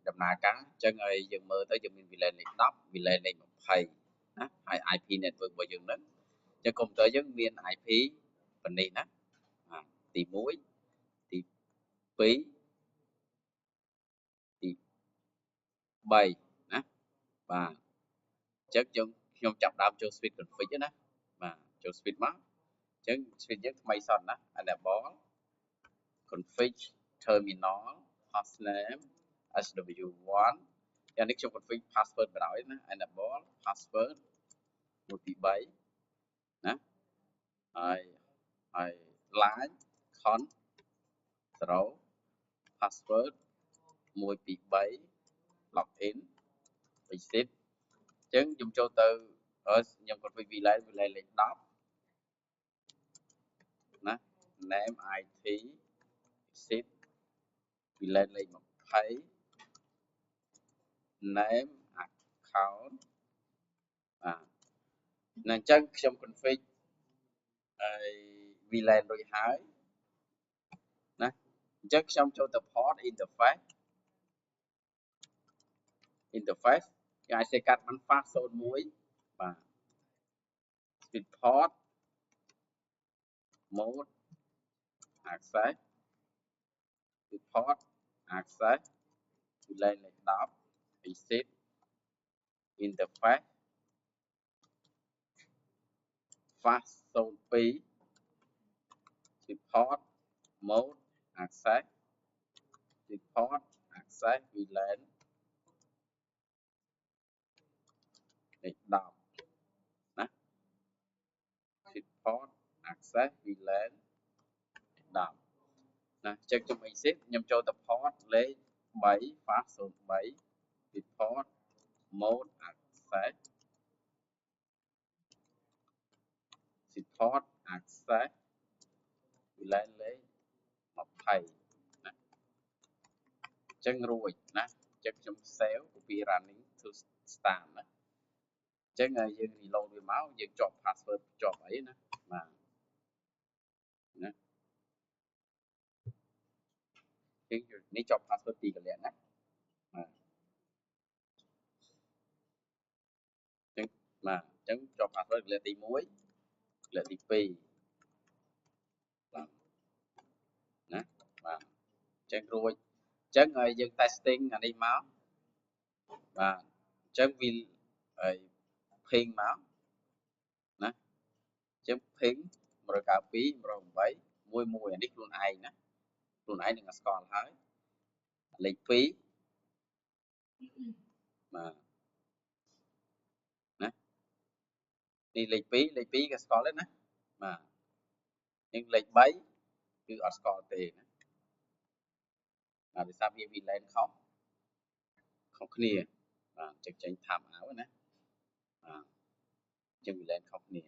ដំណើរការអញ្ចឹងហើយយើងមើលទៅយើងមាន VLAN លេខ10 VLAN លេខ20ណាហើយ IP network របស់យើងហ្នឹងអញ្ចឹងកុំព្យូទ័រយើងមាន IP ប៉ុណ្នេះណាទី1ទី2ទី3ណាបាទអញ្ចឹងខ្ញុំចាប់ដើមចូល switch config ណាបាទចូល switch មកអញ្ចឹង switch យើងថ្មីសតណា enable config terminal hostname sw1 យ៉ាងនេះខ្ញុំ config password បណ្ដោយណា enable password 1 2 3ណាហើយ line con 0 password 1 2 3 login exit អញ្ចឹងខ្ញុំចូលទៅខ្ញុំ config VLAN លេខ10ណា name IT exit VLAN លេខ20 name account បាទអញ្ចឹងខ្ញុំ config VLAN រួចហើយណាអញ្ចឹងខ្ញុំចូលទៅ port interface គេអាចសេកាត់បាន fast 01បាទ speed port mode access speed port access VLAN លេខ10 exit interface fast 02 speed port mode access speed port access VLAN លេខ10ណា speed port access VLAN 10ណាអញ្ចឹងខ្ញុំ exit ខ្ញុំចូលទៅ port លេខ3 fast 03 speed port mode access speed port access VLAN លេខ20ណាអញ្ចឹងរួចណាអញ្ចឹងខ្ញុំ save copy running to start ណាអញ្ចឹងយើង reload វាមកយើងជាប់ password ជាប់អីណាបាទណានេះជាប់ password 2កន្លែងណាបាទអញ្ចឹងបាទអញ្ចឹងជាប់ password កន្លែងទី1កន្លែងទី2បាទណាបាទអញ្ចឹងរួចអញ្ចឹងហើយយើង testing អានេះមកបាទអញ្ចឹងវាហើយ ping មកណាអញ្ចឹង ping 192 108 11អានេះខ្លួនឯងណាខ្លួនឯងនឹងស្គាល់ហើយលេខ2បាទណានេះលេខ2ក៏ស្គាល់ដែរណាបាទនេះលេខ3គឺអត់ស្គាល់ទេណាបាទដោយសារវា VLAN ខុសគ្នាបាទចេញ time out ណាបាទអញ្ចឹង VLAN ខុសគ្នា